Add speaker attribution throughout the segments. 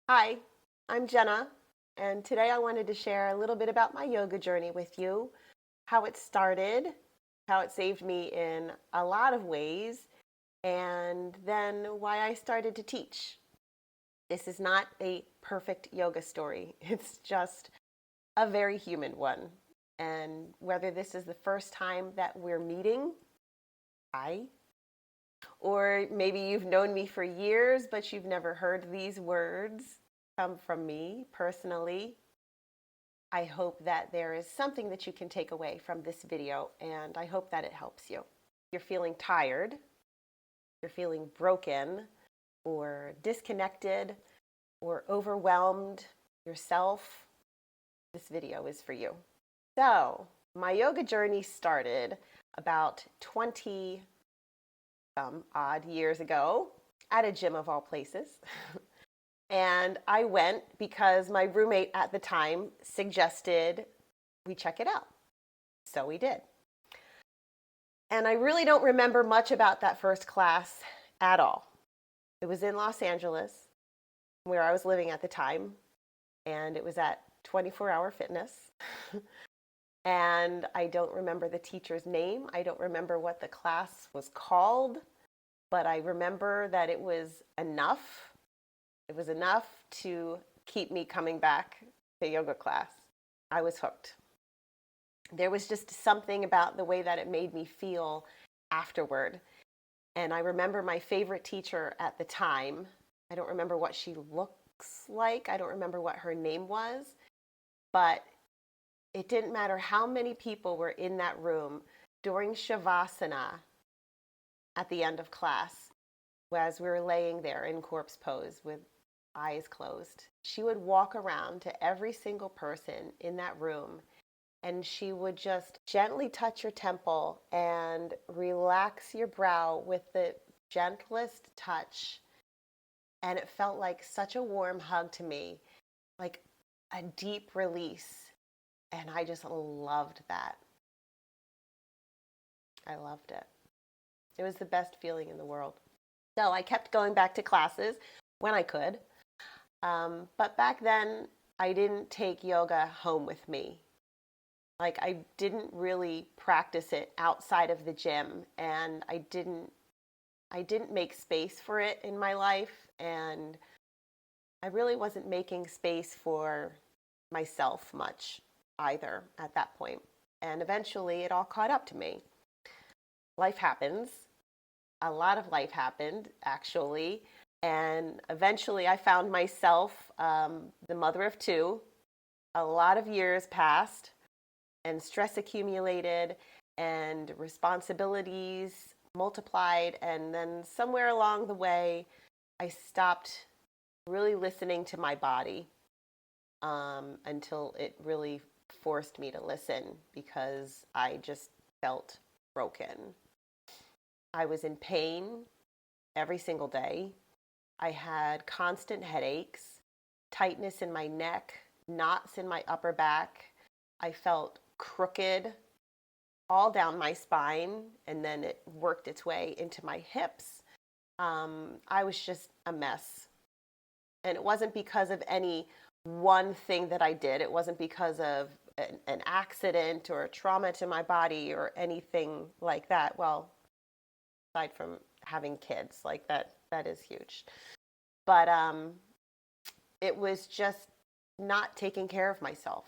Speaker 1: Hi, I'm Jenna, and today I wanted to share a little bit about my yoga journey with you, how it started, how it saved me in a lot of ways, and then why I started to teach. This is not a perfect yoga story, it's just a very human one. And whether this is the first time that we're meeting, hi, or maybe you've known me for years, but you've never heard these words come from me personally, I hope that there is something that you can take away from this video, and I hope that it helps you. If you're feeling tired, you're feeling broken, or disconnected, or overwhelmed yourself, this video is for you. So, my yoga journey started about 20 some odd years ago at a gym of all places. And I went because my roommate at the time suggested we check it out. So we did. And I really don't remember much about that first class at all. It was in Los Angeles, where I was living at the time, and it was at 24-Hour Fitness. And I don't remember the teacher's name. I don't remember what the class was called, but I remember that it was enough. It was enough to keep me coming back to yoga class. I was hooked. There was just something about the way that it made me feel afterward. And I remember my favorite teacher at the time. I don't remember what she looks like. I don't remember what her name was. But it didn't matter how many people were in that room during Shavasana at the end of class, as we were laying there in corpse pose with eyes closed. She would walk around to every single person in that room, and she would just gently touch your temple and relax your brow with the gentlest touch. And it felt like such a warm hug to me, like a deep release. And I just loved that. I loved it. It was the best feeling in the world. So I kept going back to classes when I could. But back then, I didn't take yoga home with me. Like, I didn't really practice it outside of the gym, and I didn't make space for it in my life, and I really wasn't making space for myself much either at that point. And eventually it all caught up to me. Life happens. A lot of life happened, actually. And eventually I found myself the mother of two. A lot of years passed, and stress accumulated, and responsibilities multiplied. And then somewhere along the way, I stopped really listening to my body until it really forced me to listen because I just felt broken. I was in pain every single day. I had constant headaches, tightness in my neck, knots in my upper back. I felt crooked all down my spine, and then it worked its way into my hips. I was just a mess. And it wasn't because of any one thing that I did. It wasn't because of an accident or a trauma to my body or anything like that. Well, aside from having kids, like that is huge. But it was just not taking care of myself.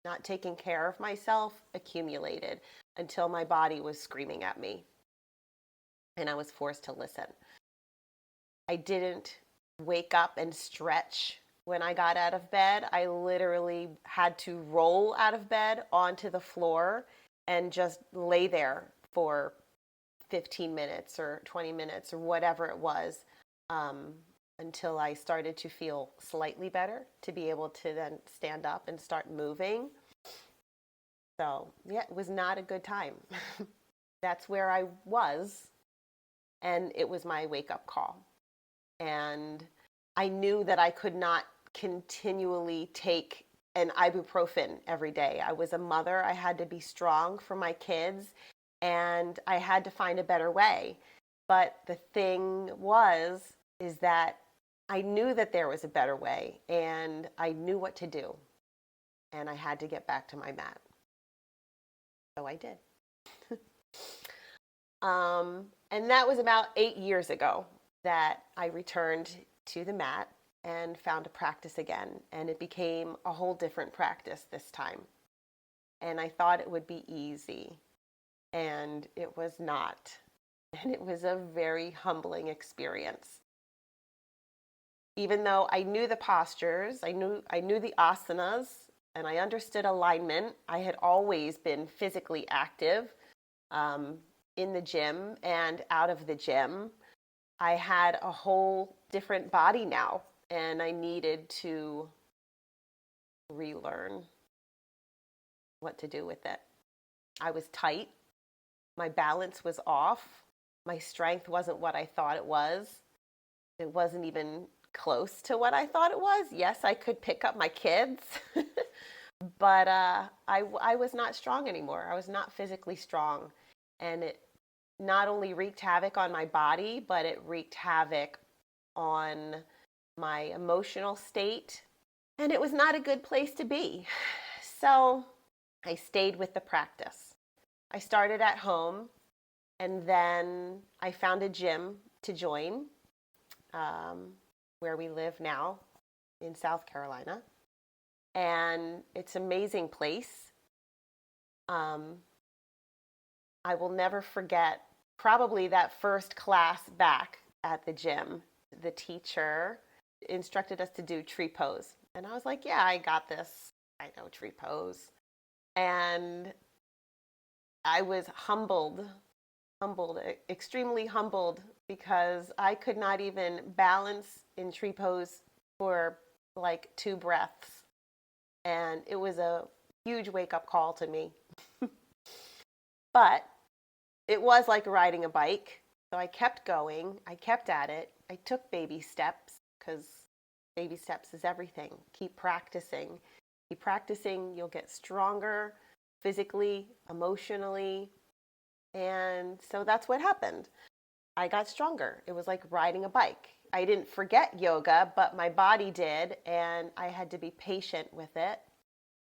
Speaker 1: Not taking care of myself accumulated until my body was screaming at me and I was forced to listen. I didn't wake up and stretch when I got out of bed. I literally had to roll out of bed onto the floor and just lay there for 15 minutes or 20 minutes or whatever it was, until I started to feel slightly better to be able to then stand up and start moving. So, yeah, it was not a good time. That's where I was, and it was my wake up call. And I knew that I could not continually take an ibuprofen every day. I was a mother. I had to be strong for my kids, and I had to find a better way. But the thing is that I knew that there was a better way, and I knew what to do, and I had to get back to my mat. So I did. And that was about 8 years ago that I returned to the mat and found a practice again. And it became a whole different practice this time. And I thought it would be easy, and it was not. And it was a very humbling experience. Even though I knew the postures, I knew the asanas, and I understood alignment. I had always been physically active, in the gym and out of the gym. I had a whole different body now, and I needed to relearn what to do with it. I was tight. My balance was off. My strength wasn't what I thought it was. It wasn't even close to what I thought it was. Yes, I could pick up my kids, but I was not strong anymore. I was not physically strong. And it not only wreaked havoc on my body, but it wreaked havoc on my emotional state. And it was not a good place to be. So I stayed with the practice. I started at home, and then I found a gym to join, where we live now in South Carolina. And it's an amazing place. I will never forget probably that first class back at the gym. The teacher instructed us to do tree pose. And I was like, yeah, I got this. I know tree pose. And I was humbled, extremely humbled, because I could not even balance in tree pose for like 2 breaths. And it was a huge wake up call to me. But it was like riding a bike. So I kept going. I kept at it. I took baby steps, because baby steps is everything. Keep practicing. Keep practicing. You'll get stronger physically, emotionally. And so that's what happened. I got stronger. It was like riding a bike. I didn't forget yoga, but my body did. And I had to be patient with it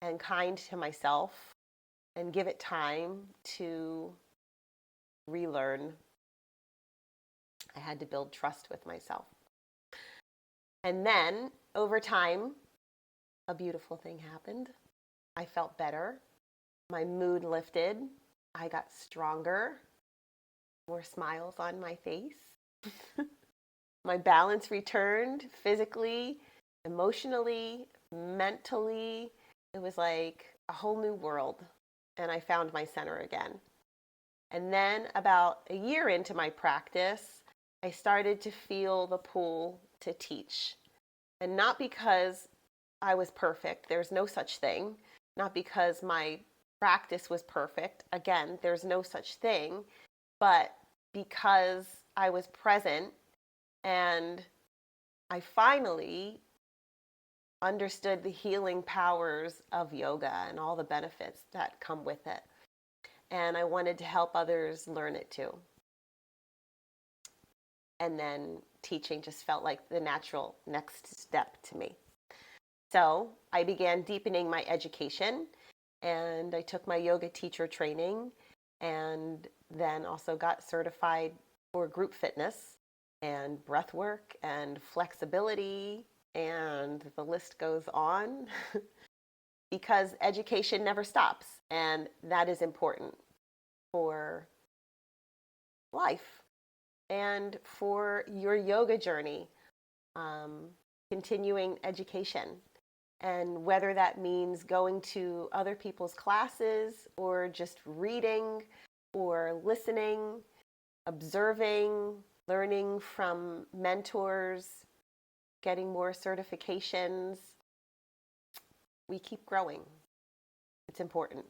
Speaker 1: and kind to myself and give it time to relearn. I had to build trust with myself. And then over time, a beautiful thing happened. I felt better. My mood lifted. I got stronger. More smiles on my face. My balance returned physically, emotionally, mentally. It was like a whole new world. And I found my center again. And then about a year into my practice, I started to feel the pull to teach. And not because I was perfect, there's no such thing. Not because my practice was perfect, again, there's no such thing, but because I was present, and I finally understood the healing powers of yoga and all the benefits that come with it. And I wanted to help others learn it too. And then teaching just felt like the natural next step to me. So I began deepening my education, and I took my yoga teacher training, and then also got certified for group fitness and breath work and flexibility, and the list goes on. Because education never stops, and that is important for life and for your yoga journey. Continuing education, and whether that means going to other people's classes or just reading or listening, observing, learning from mentors, getting more certifications. We keep growing. It's important.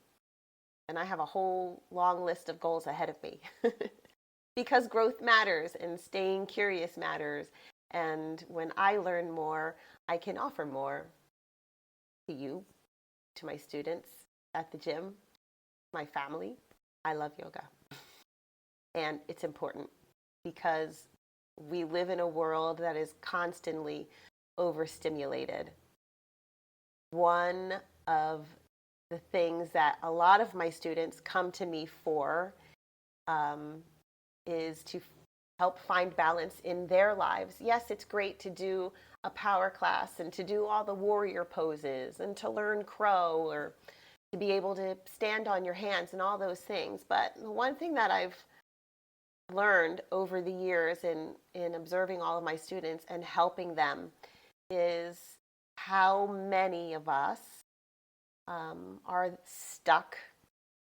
Speaker 1: And I have a whole long list of goals ahead of me. Because growth matters and staying curious matters. And when I learn more, I can offer more to you, to my students at the gym, my family. I love yoga. And it's important because We live in a world that is constantly overstimulated. One of the things that a lot of my students come to me for um, is to help find balance in their lives. Yes, it's great to do a power class and to do all the warrior poses and to learn crow or to be able to stand on your hands and all those things. But the one thing that I've learned over the years in observing all of my students and helping them is how many of us are stuck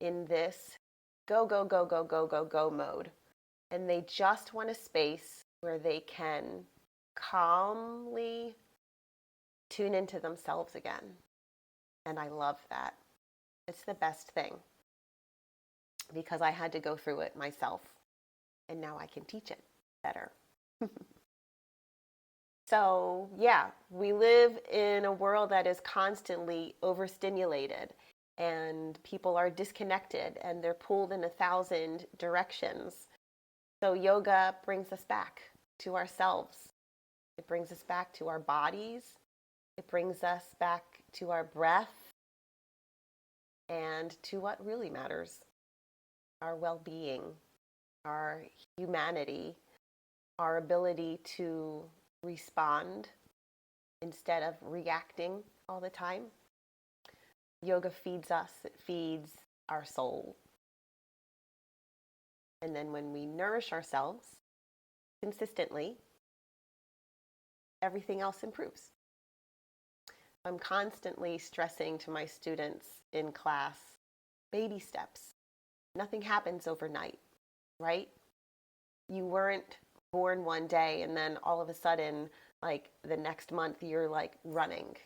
Speaker 1: in this go, go, go, go, go, go, go mode. And they just want a space where they can calmly tune into themselves again. And I love that. It's the best thing because I had to go through it myself and now I can teach it better. So, yeah, we live in a world that is constantly overstimulated and people are disconnected and they're pulled in 1,000 directions. So, yoga brings us back to ourselves. It brings us back to our bodies. It brings us back to our breath and to what really matters, our well-being, our humanity, our ability to respond instead of reacting all the time. Yoga feeds us, it feeds our soul. And then when we nourish ourselves consistently, everything else improves. I'm constantly stressing to my students in class, baby steps. Nothing happens overnight, right? You weren't born one day and then all of a sudden, like the next month, you're like running.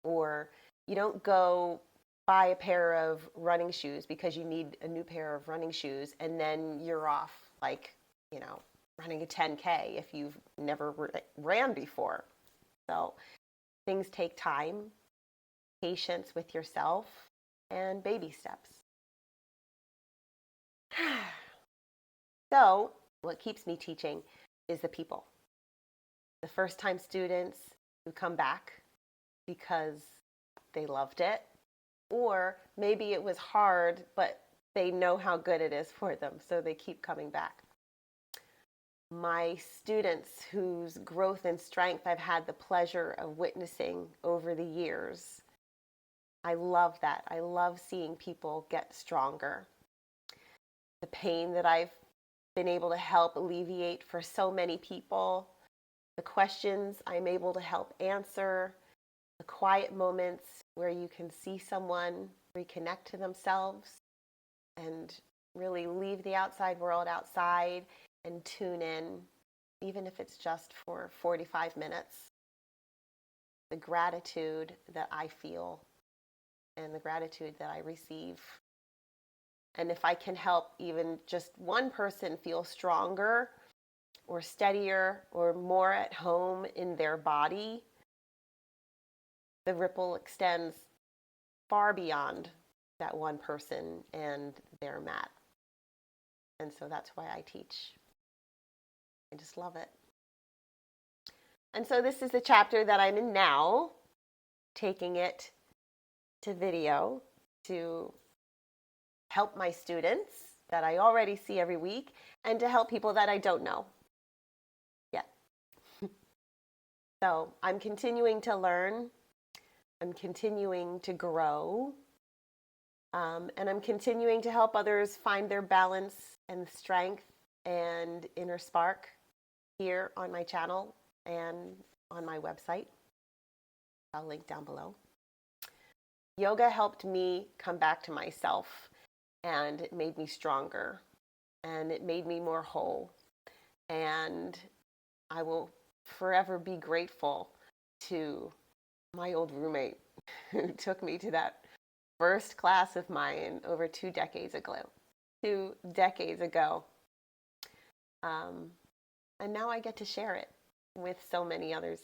Speaker 1: Or you don't go buy a pair of running shoes because you need a new pair of running shoes and then you're off, like, running a 10K if you've never ran before. So things take time, patience with yourself, and baby steps. So what keeps me teaching is the people. The first time students who come back because they loved it, or maybe it was hard, but they know how good it is for them, so they keep coming back. My students whose growth and strength I've had the pleasure of witnessing over the years, I love that. I love seeing people get stronger. The pain that I've been able to help alleviate for so many people, the questions I'm able to help answer, the quiet moments where you can see someone reconnect to themselves and really leave the outside world outside and tune in, even if it's just for 45 minutes. The gratitude that I feel and the gratitude that I receive. And if I can help even just one person feel stronger or steadier or more at home in their body, the ripple extends far beyond that one person and their mat. And so that's why I teach. I just love it. And so this is the chapter that I'm in now, taking it to video to help my students that I already see every week and to help people that I don't know yet. So I'm continuing to learn. I'm continuing to grow. And I'm continuing to help others find their balance and strength and inner spark here on my channel and on my website. I'll link down below. Yoga helped me come back to myself, and it made me stronger, and it made me more whole. And I will forever be grateful to my old roommate who took me to that first class of mine over 2 decades ago. 2 decades ago. And now I get to share it with so many others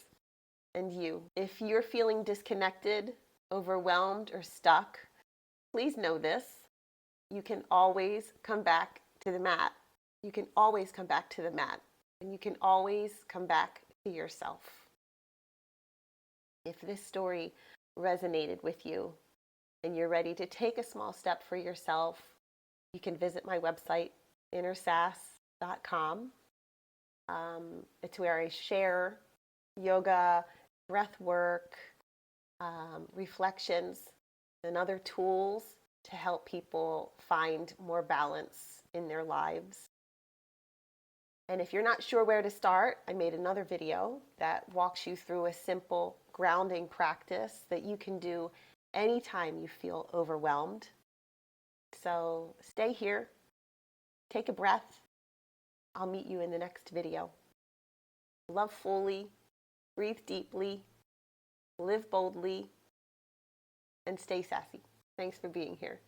Speaker 1: and you. If you're feeling disconnected, overwhelmed, or stuck, please know this. You can always come back to the mat. You can always come back to the mat. And you can always come back to yourself. If this story resonated with you and you're ready to take a small step for yourself, you can visit my website, innersass.com. It's where I share yoga, breath work, reflections, and other tools to help people find more balance in their lives. And if you're not sure where to start, I made another video that walks you through a simple grounding practice that you can do anytime you feel overwhelmed. So stay here, take a breath. I'll meet you in the next video. Love fully, breathe deeply, live boldly, and stay sassy. Thanks for being here.